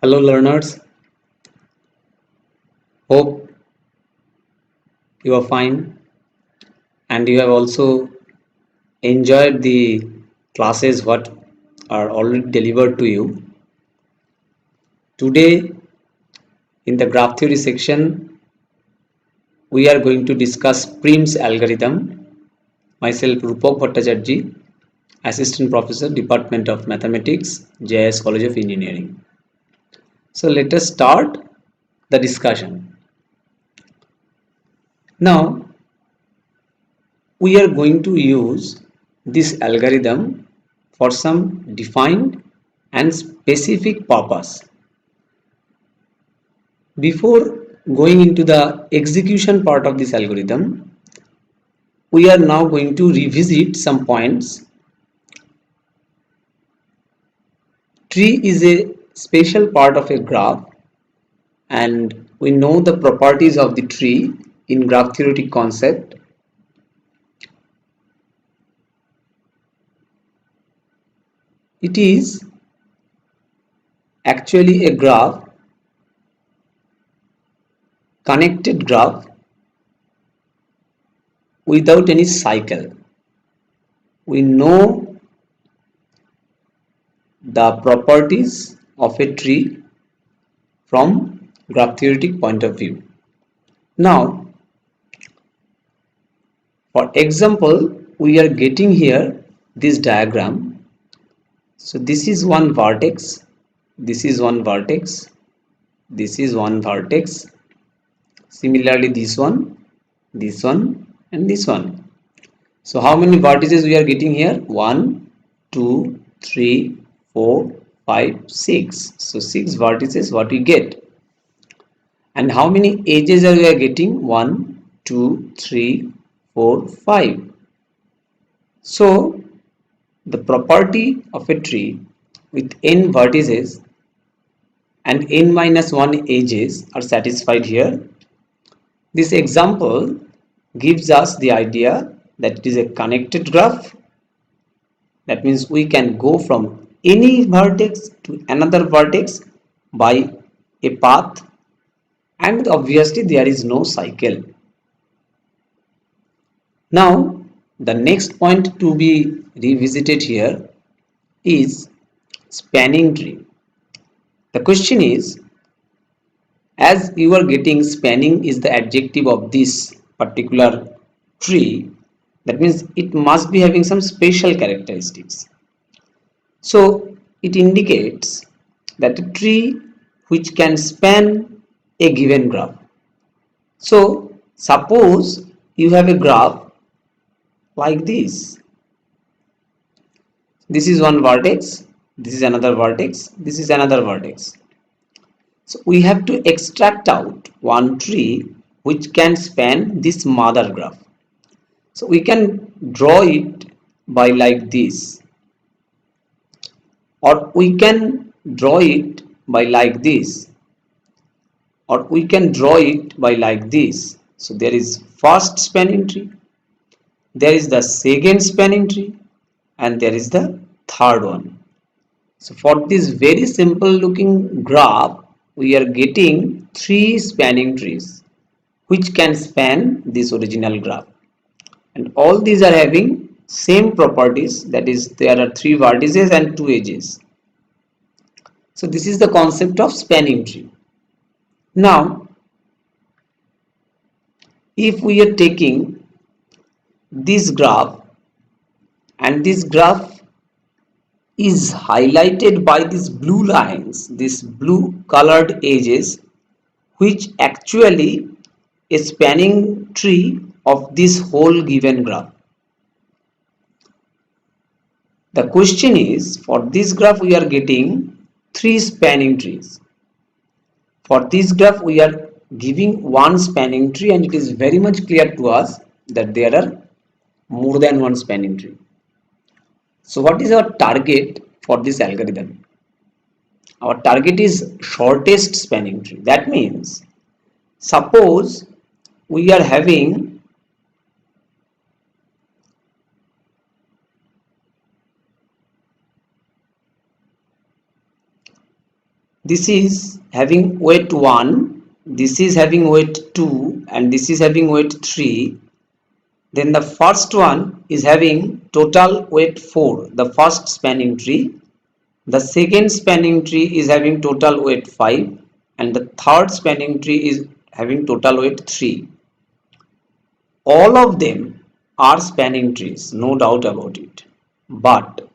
Hello learners, hope you are fine and you have also enjoyed the classes what are already delivered to you. Today in the graph theory section we are going to discuss Prim's algorithm. Myself Rupak Bhattacharjee, Assistant Professor, Department of Mathematics, JIS College of Engineering. So let us start the discussion. Now we are going to use this algorithm for some defined and specific purpose. Before going into the execution part of this algorithm, we are now going to revisit some points. Tree is a special part of a graph and we know the properties of the tree in graph theoretic concept. It is actually a graph, connected graph without any cycle. We know the properties of a tree from graph theoretic point of view. Now, for example, we are getting here this diagram. So this is one vertex, this is one vertex, this is one vertex. Similarly, this one, and this one. So how many vertices we are getting here? 1, 2, 3, 4, 5, 6. So 6 vertices what we get. And how many edges are we are getting? 1, 2, 3, 4, 5. So the property of a tree with n vertices and n minus 1 edges are satisfied here. This example gives us the idea that it is a connected graph. That means we can go from any vertex to another vertex by a path, and obviously there is no cycle. Now the next point to be revisited here is spanning tree. The question is, as you are getting spanning is the adjective of this particular tree, that means it must be having some special characteristics. So it indicates that a tree which can span a given graph. So suppose you have a graph like this. This is one vertex, this is another vertex, this is another vertex. So we have to extract out one tree which can span this mother graph. So we can draw it by like this, or we can draw it by like this, or we can draw it by like this. So there is first spanning tree, there is the second spanning tree, and there is the third one. So for this very simple looking graph, we are getting 3 spanning trees which can span this original graph. And all these are having same properties, that is there are 3 vertices and 2 edges. So this is the concept of spanning tree. Now, if we are taking this graph and this graph is highlighted by these blue lines, these blue colored edges, which actually a spanning tree of this whole given graph. The question is, for this graph we are getting 3 spanning trees. For this graph we are giving one spanning tree, and it is very much clear to us that there are more than one spanning tree. So what is our target for this algorithm? Our target is shortest spanning tree. That means suppose we are having this is having weight 1, this is having weight 2, and this is having weight 3, then the first one is having total weight 4, the first spanning tree. The second spanning tree is having total weight 5, and the third spanning tree is having total weight 3. All of them are spanning trees, no doubt about it. But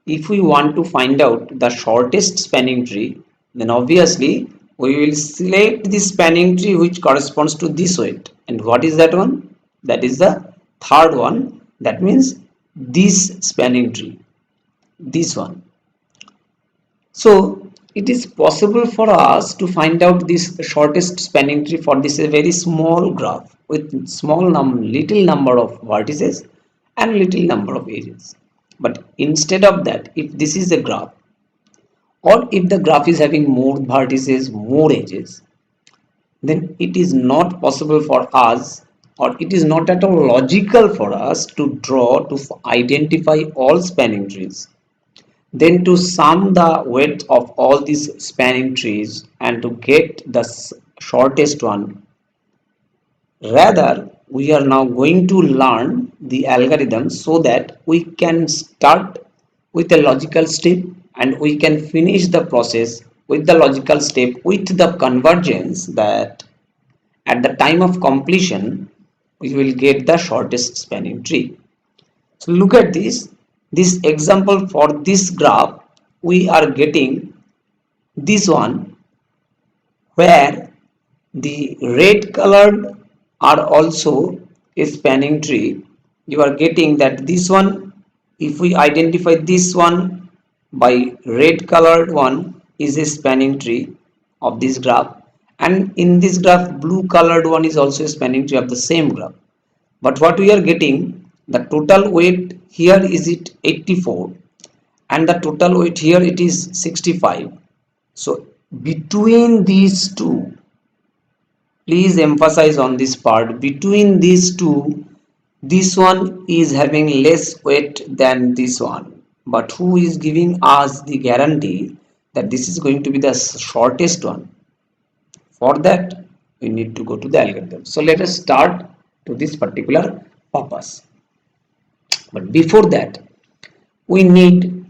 if we want to find out the shortest spanning tree, then obviously we will select the spanning tree which corresponds to this weight. And what is that one? That is the third one. That means this spanning tree, this one. So it is possible for us to find out this shortest spanning tree for this a very small graph with little number of vertices and little number of edges. But instead of that, if this is a graph, or if the graph is having more vertices, more edges, then it is not possible for us, or it is not at all logical for us to draw to identify all spanning trees, then to sum the weight of all these spanning trees and to get the shortest one. Rather, we are now going to learn the algorithm so that we can start with a logical step and we can finish the process with the logical step with the convergence that at the time of completion we will get the shortest spanning tree. So look at this example. For this graph we are getting this one where the red colored are also a spanning tree. You are getting that this one, if we identify this one by red colored one, is a spanning tree of this graph, and in this graph blue colored one is also a spanning tree of the same graph. But what we are getting, the total weight here is it 84 and the total weight here it is 65. So between these two, please emphasize on this part, between these two, this one is having less weight than this one. But who is giving us the guarantee that this is going to be the shortest one? For that we need to go to the algorithm. So let us start to this particular purpose. But before that, we need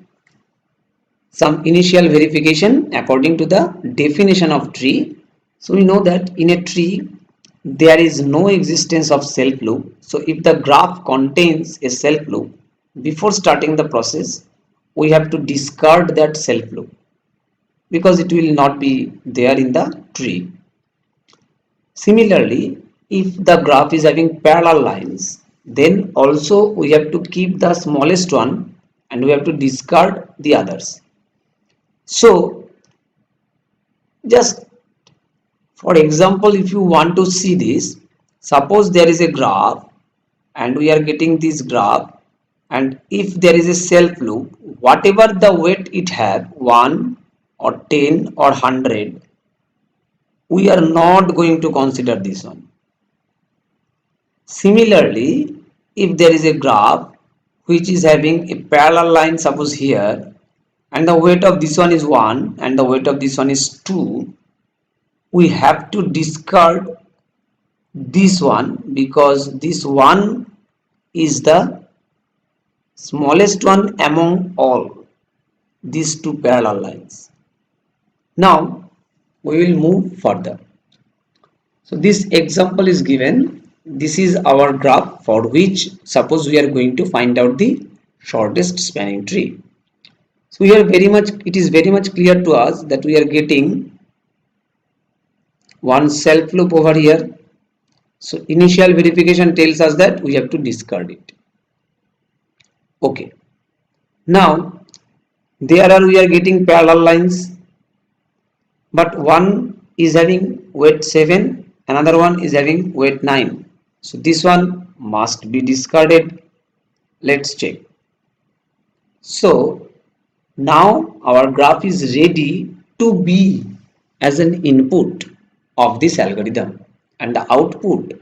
some initial verification according to the definition of tree. So we know that in a tree there is no existence of self loop. So if the graph contains a self loop, before starting the process we have to discard that self loop because it will not be there in the tree. Similarly, if the graph is having parallel lines, then also we have to keep the smallest one and we have to discard the others. So just for example, if you want to see this, suppose there is a graph and we are getting this graph, and if there is a self loop, whatever the weight it have, 1 or 10 or 100, we are not going to consider this one. Similarly, if there is a graph which is having a parallel line, suppose here, and the weight of this one is 1 and the weight of this one is 2, we have to discard this one because this one is the smallest one among all these two parallel lines. Now we will move further. So this example is given. This is our graph for which suppose we are going to find out the shortest spanning tree. So we are it is very much clear to us that we are getting one self loop over here. So initial verification tells us that we have to discard it. Okay. Now we are getting parallel lines, but one is having weight 7, another one is having weight 9. So this one must be discarded. Let's check. So now our graph is ready to be as an input of this algorithm, and the output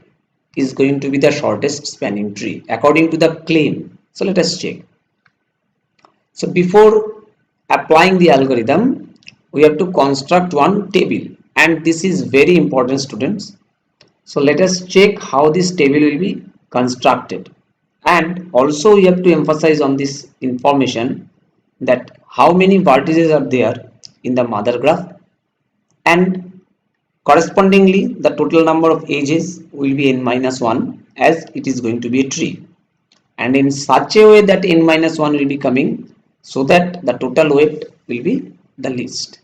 is going to be the shortest spanning tree according to the claim. So let us check. So before applying the algorithm, we have to construct one table, and this is very important, students. So let us check how this table will be constructed, and also we have to emphasize on this information that how many vertices are there in the mother graph, and correspondingly the total number of edges will be n minus 1, as it is going to be a tree, and in such a way that n minus 1 will be coming, so that the total weight will be the least.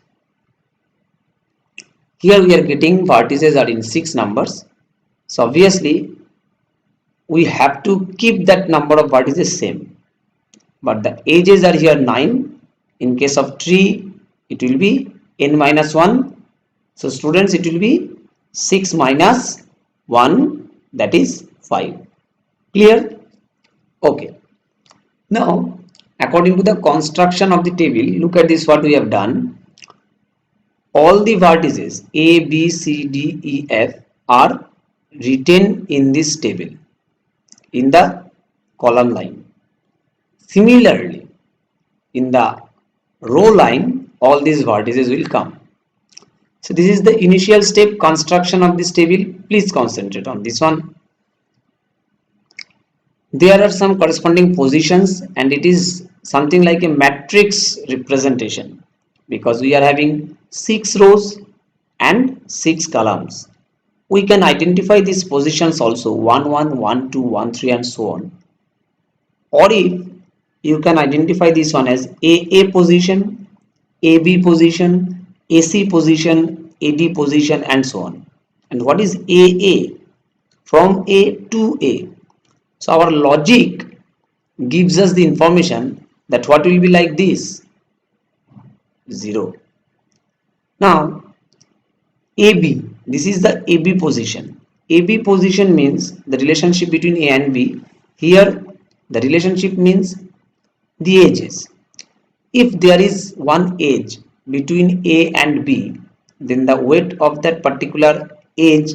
Here we are getting vertices are in 6 numbers, so obviously we have to keep that number of vertices same, but the edges are here 9. In case of tree it will be n minus 1, so students it will be 6 minus 1, that is 5. Clear? Okay. Now according to the construction of the table, look at this, what we have done. All the vertices a b c d e f are written in this table in the column line. Similarly, in the row line, all these vertices will come. So this is the initial step, construction of this table. Please concentrate on this one. There are some corresponding positions, and it is something like a matrix representation, because we are having 6 rows and 6 columns. We can identify these positions also 1 1 1 2 1 3 and so on, or if you can identify this one as AA position, AB position, AC position, AD position and so on. And what is AA? From A to A. So our logic gives us the information that what will be like this, 0. Now AB, this is the AB position. AB position means the relationship between A and B. Here the relationship means the edges. If there is one edge between A and B, then the weight of that particular edge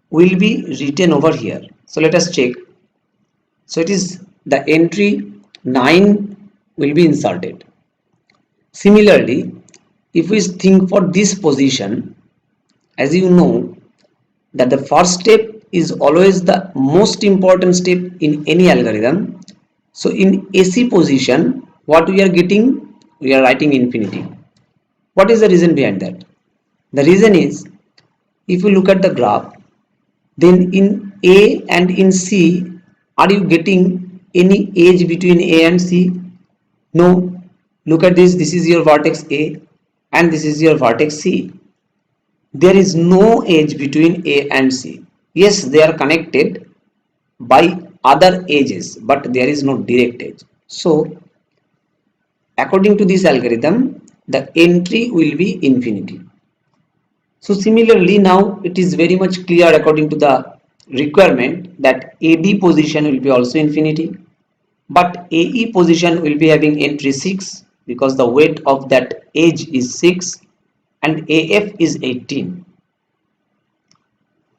will be written over here. So let us check. So it is the entry 9 will be inserted. Similarly, if we think for this position, as you know that the first step is always the most important step in any algorithm. So in AC position, what we are getting, we are writing infinity. What is the reason behind that? The reason is, if you look at the graph, then in A and in C, are you getting any edge between A and C? No. Look at this, this is your vertex A and this is your vertex C. There is no edge between A and C. Yes, they are connected by other edges, but there is no direct edge. So according to this algorithm, the entry will be infinity. So similarly, now it is very much clear according to the requirement that AD position will be also infinity, but AE position will be having entry 6 because the weight of that edge is 6 and AF is 18.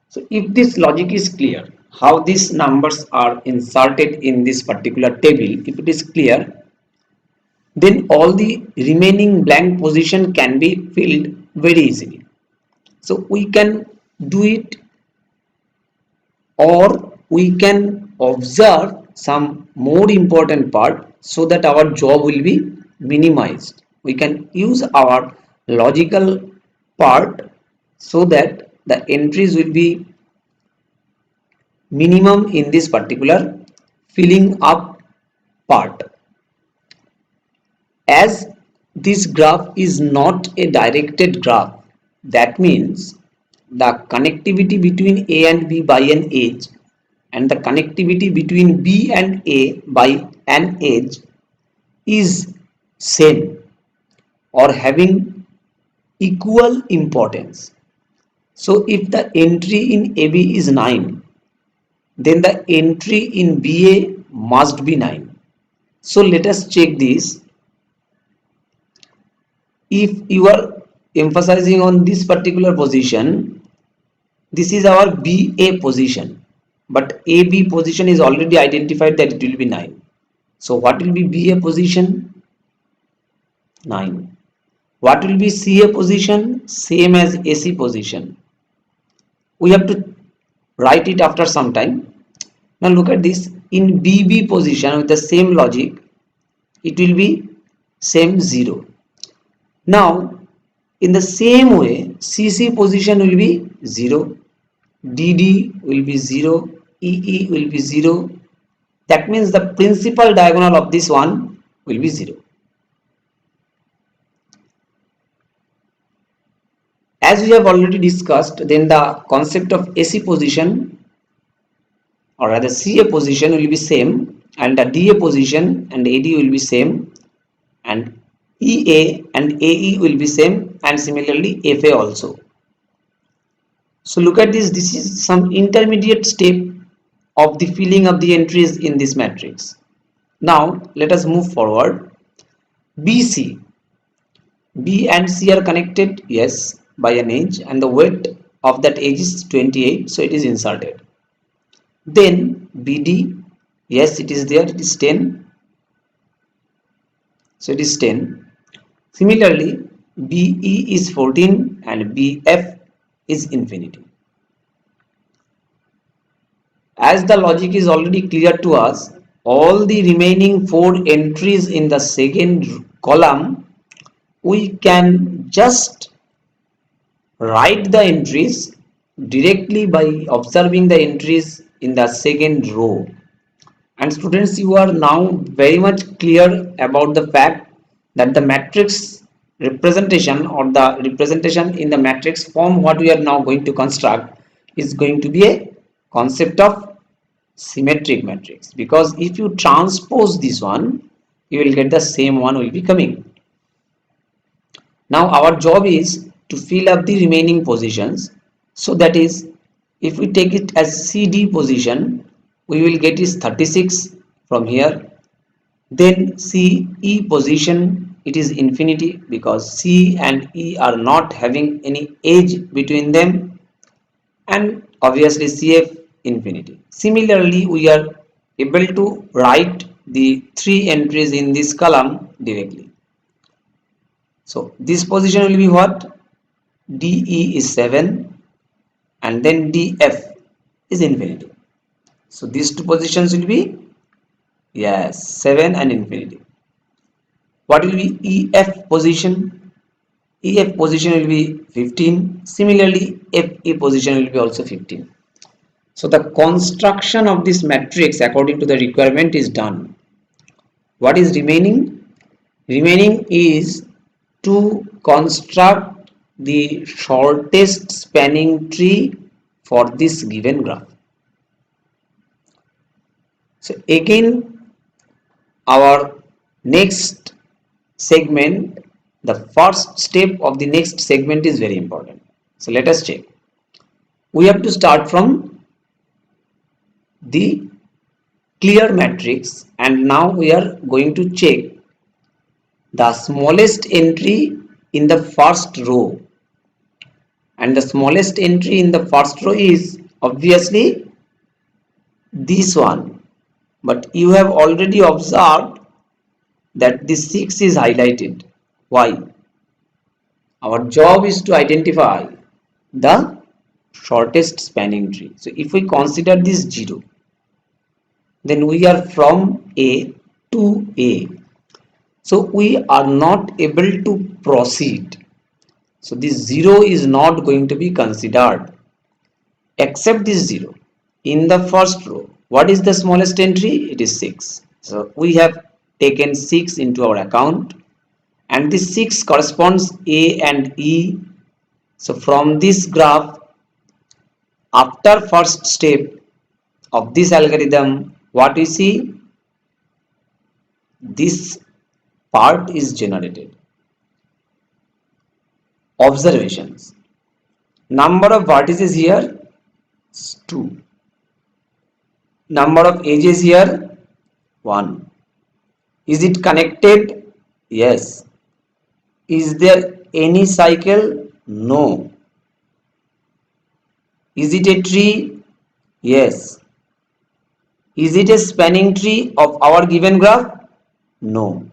So if this logic is clear, how these numbers are inserted in this particular table, if it is clear, then all the remaining blank position can be filled very easily. So we can do it, or we can observe some more important part so that our job will be minimized. We can use our logical part so that the entries will be minimum in this particular filling up part. As this graph is not a directed graph, that means the connectivity between A and B by an edge and the connectivity between B and A by an edge is same or having equal importance. So if the entry in AB is 9, then the entry in BA must be 9. So let us check this. If you are emphasizing on this particular position, this is our BA position, but AB position is already identified that it will be 9. So what will be BA position? 9. What will be CA position? Same as AC position. We have to write it after some time. Now look at this. In BB position with the same logic, it will be same 0. Now in the same way, CC position will be 0, DD will be 0, EE will be 0. That means the principal diagonal of this one will be 0. As we have already discussed, then the concept of AC position, or rather CA position, will be same, and the DA position and AD will be same, and EA and AE will be same, and similarly FA also. So look at this. This is some intermediate step of the filling of the entries in this matrix. Now let us move forward. BC. B and C are connected, yes, by an edge, and the weight of that edge is 28, so it is inserted. Then BD, yes, it is there, it is 10, so it is 10. Similarly, BE is 14 and BF is infinity. As the logic is already clear to us, all the remaining 4 entries in the second column, we can just write the entries directly by observing the entries in the second row. And students, you are now very much clear about the fact that the matrix representation, or the representation in the matrix form what we are now going to construct, is going to be a concept of symmetric matrix, because if you transpose this one, you will get the same one will be coming. Now our job is to fill up the remaining positions. So that is, if we take it as CD position, we will get is 36 from here. Then CE position, it is infinity, because C and E are not having any edge between them, and obviously CF infinity. Similarly, we are able to write the 3 entries in this column directly. So this position will be what? DE is 7, and then DF is infinity. So these 2 positions will be, yes, 7 and infinity. What will be EF position? EF position will be 15. Similarly, FE position will be also 15. So the construction of this matrix according to the requirement is done. What is remaining? Remaining is to construct the shortest spanning tree for this given graph. So again, our next segment, the first step of the next segment is very important. So let us check. We have to start from the clear matrix, and now we are going to check the smallest entry in the first row, and the smallest entry in the first row is obviously this one, but you have already observed that this 6 is highlighted. Why? Our job is to identify the shortest spanning tree. So if we consider this 0, then we are from A to A. So we are not able to proceed. So this 0 is not going to be considered, except this 0. In the first row, what is the smallest entry? It is 6. So we have taken 6 into our account, and this 6 corresponds A and E. So from this graph, after first step of this algorithm, what we see? This part is generated. Observations. Number of vertices here is 2. Number of edges here 1. Is it connected? Yes. Is there any cycle? No. Is it a tree? Yes. Is it a spanning tree of our given graph? No.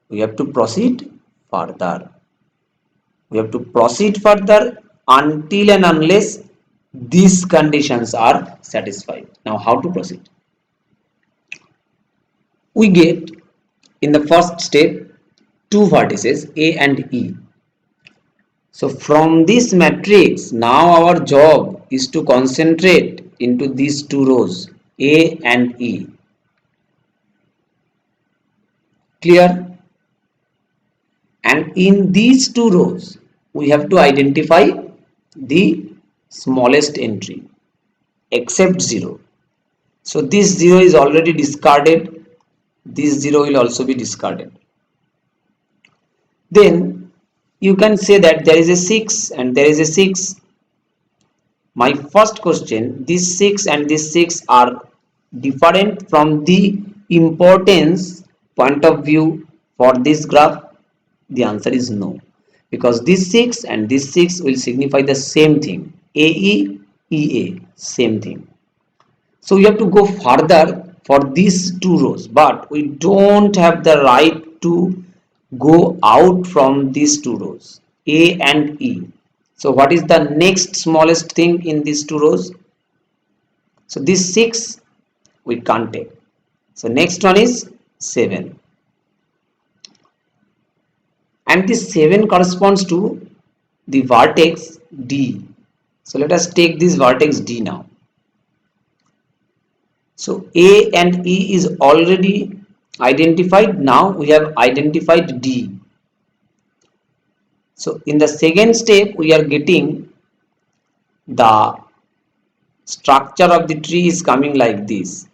We have to proceed further. We have to proceed further until and unless these conditions are satisfied. Now, how to proceed? We get in the first step two vertices A and E. So from this matrix, now our job is to concentrate into these two rows A and E. Clear? And in these two rows, we have to identify the smallest entry except 0. So this 0 is already discarded. This 0 will also be discarded. Then you can say that there is a 6 and there is a 6. My first question, this 6 and this 6 are different from the importance point of view for this graph. The answer is no, because this 6 and this 6 will signify the same thing. AE, EA, same thing. So we have to go further for these two rows, but we don't have the right to go out from these two rows, A and E. So what is the next smallest thing in these two rows? So this 6 we can't take. So next one is 7. And this 7 corresponds to the vertex D. So let us take this vertex D now. So A and E is already identified. Now we have identified D. So in the second step, we are getting the structure of the tree is coming like this.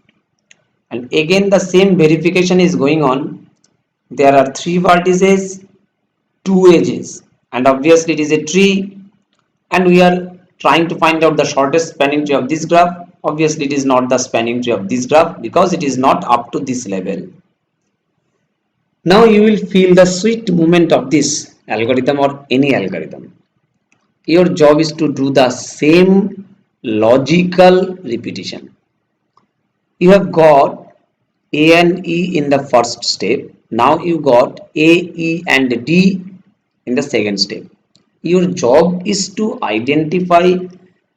And again the same verification is going on. There are 3 vertices, 2 edges, and obviously it is a tree, and we are trying to find out the shortest spanning tree of this graph. Obviously it is not the spanning tree of this graph because it is not up to this level. Now you will feel the sweet movement of this algorithm or any algorithm. Your job is to do the same logical repetition. You have got A and E in the first step. Now you got A, E and D in the second step. Your job is to identify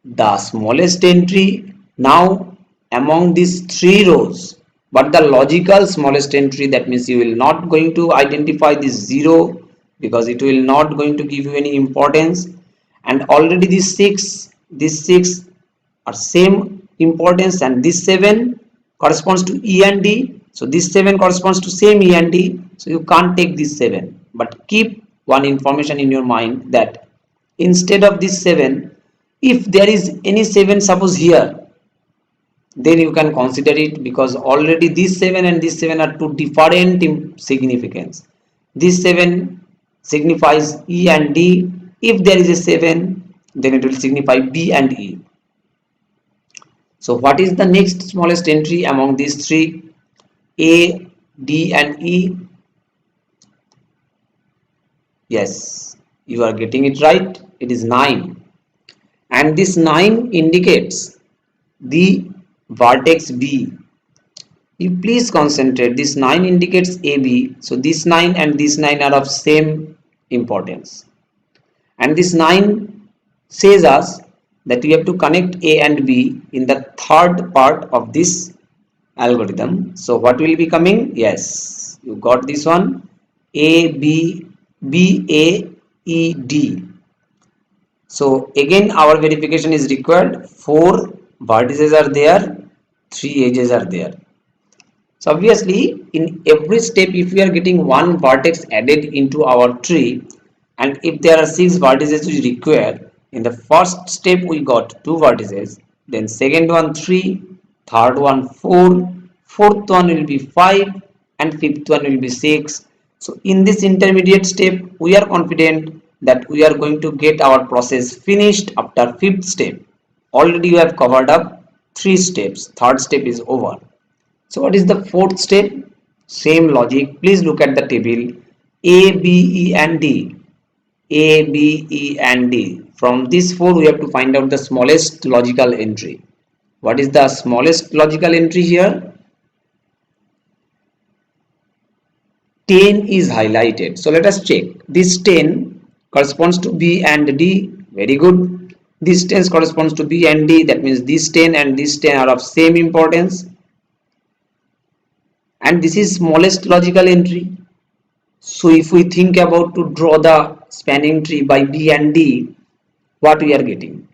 the smallest entry now among these 3 rows, but the logical smallest entry, that means you will not going to identify this 0 because it will not going to give you any importance, and already this 6 are same importance, and this 7 corresponds to E and D. So this 7 corresponds to same E and D. So you can't take this 7, but keep one information in your mind that instead of this 7, if there is any 7 suppose here, then you can consider it, because already this 7 and this 7 are two different in significance. This 7 signifies E and D. If there is a 7, then it will signify B and E. So what is the next smallest entry among these 3? A, D and E. Yes, you are getting it right. It is 9. And this 9 indicates the vertex B. You please concentrate. This 9 indicates AB. So this 9 and this 9 are of same importance. And this 9 says us that we have to connect A and B in the third part of this algorithm. So what will be coming? Yes, you got this one. A, B, B, A, E, D. So again our verification is required. 4 vertices are there, 3 edges are there. So obviously in every step, if we are getting one vertex added into our tree, and if there are 6 vertices we require, in the first step we got 2 vertices, then second one 3, third one 4, fourth one will be 5, and fifth one will be 6. So in this intermediate step we are confident that we are going to get our process finished after 5th step. Already you have covered up 3 steps, third step is over. So what is the 4th step? Same logic. Please look at the table. A, B, E and D. A, B, E and D. From these 4 we have to find out the smallest logical entry. What is the smallest logical entry here? 10 is highlighted. So let us check. This 10 corresponds to B and D. Very good. This 10 corresponds to B and D. That means this 10 and this 10 are of same importance. And this is smallest logical entry. So if we think about to draw the spanning tree by B and D, what we are getting?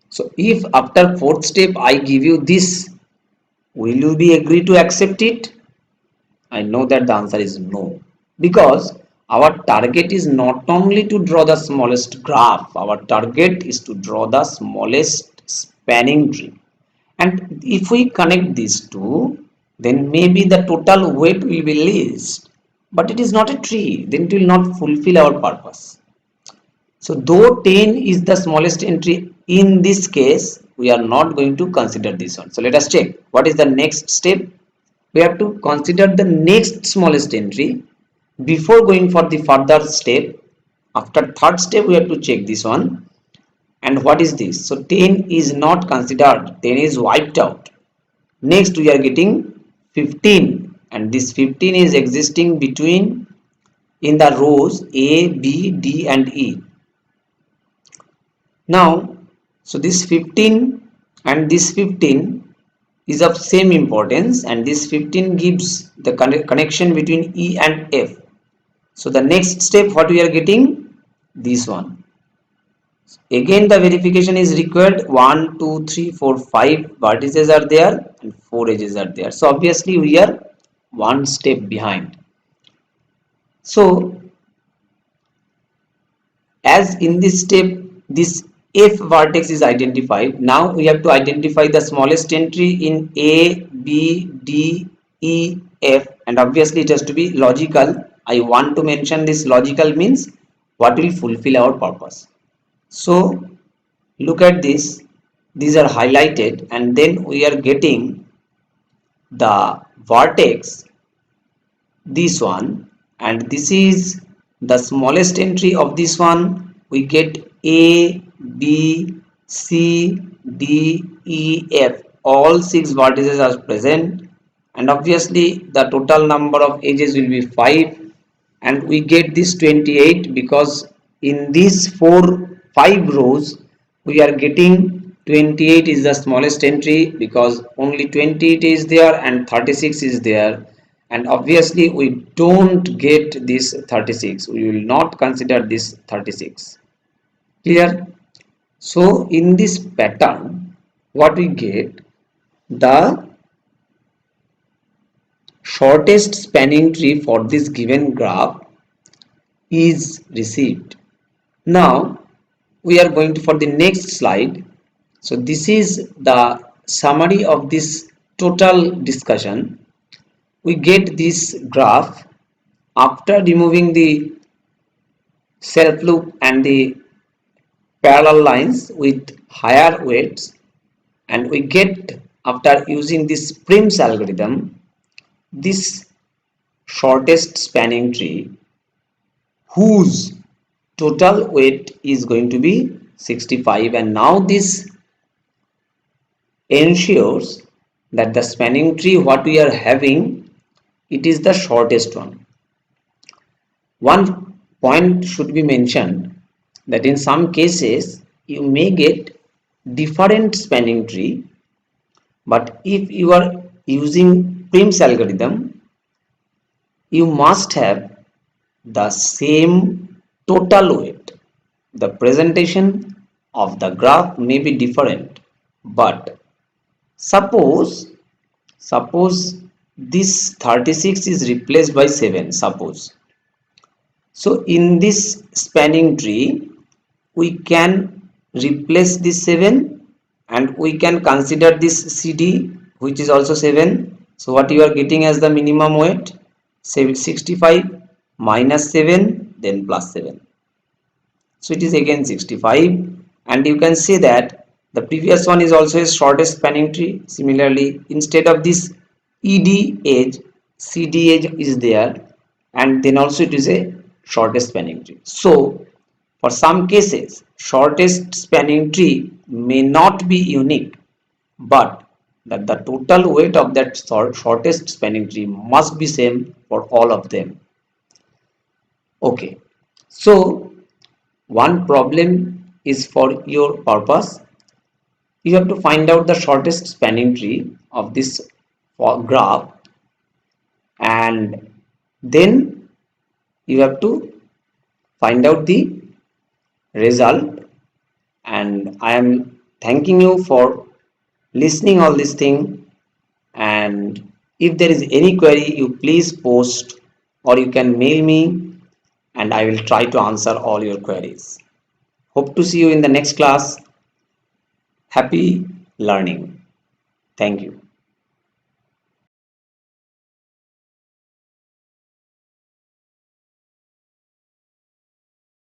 So if after fourth step I give you this, will you be agree to accept it? I know that the answer is no, because our target is not only to draw the smallest graph, our target is to draw the smallest spanning tree. And if we connect these two, then maybe the total weight will be least, but it is not a tree, then it will not fulfill our purpose. So though 10 is the smallest entry, in this case we are not going to consider this one. So let us check what is the next step. We have to consider the next smallest entry before going for the further step. After third step we have to check this one. And what is this? So 10 is not considered, 10 is wiped out. Next we are getting 15, and this 15 is existing between in the rows A, B, D and E. Now, so this 15 and this 15 is of same importance, and this 15 gives the connection between E and F. So the next step what we are getting? This one. Again the verification is required. 1, 2, 3, 4, 5 vertices are there and 4 edges are there. So obviously we are one step behind. So as in this step this F vertex is identified, now we have to identify the smallest entry in A, B, D, E, F, and obviously it has to be logical. I want to mention this logical means what will fulfill our purpose. So look at this, these are highlighted, and then we are getting the vertex, this one, and this is the smallest entry of this one. We get A, B, C, D, E, F. All 6 vertices are present, and obviously the total number of edges will be 5, and we get this 28 because in these 5 rows we are getting 28 is the smallest entry because only 28 is there and 36 is there, and obviously we don't get this 36, we will not consider this 36. Clear? So in this pattern what we get, the shortest spanning tree for this given graph is received. Now we are going to for the next slide. So this is the summary of this total discussion. We get this graph after removing the self loop and the parallel lines with higher weights, and we get after using this Prim's algorithm this shortest spanning tree whose total weight is going to be 65, and now this ensures that the spanning tree what we are having, it is the shortest one. One point should be mentioned that in some cases you may get different spanning tree, but if you are using Prim's algorithm you must have the same total weight. The presentation of the graph may be different, but suppose this 36 is replaced by 7, suppose. So in this spanning tree we can replace this 7 and we can consider this CD which is also 7. So what you are getting as the minimum weight, say 65 minus 7 then plus 7. So it is again 65, and you can say that the previous one is also a shortest spanning tree. Similarly, instead of this ED edge, CD edge is there, and then also it is a shortest spanning tree. So for some cases shortest spanning tree may not be unique, but that the total weight of that shortest spanning tree must be same for all of them. Okay, so one problem is for your purpose. You have to find out the shortest spanning tree of this graph, and then you have to find out the result. And I am thanking you for listening all this thing. And if there is any query, you please post or you can mail me, and I will try to answer all your queries. Hope to see you in the next class. Happy learning. Thank you.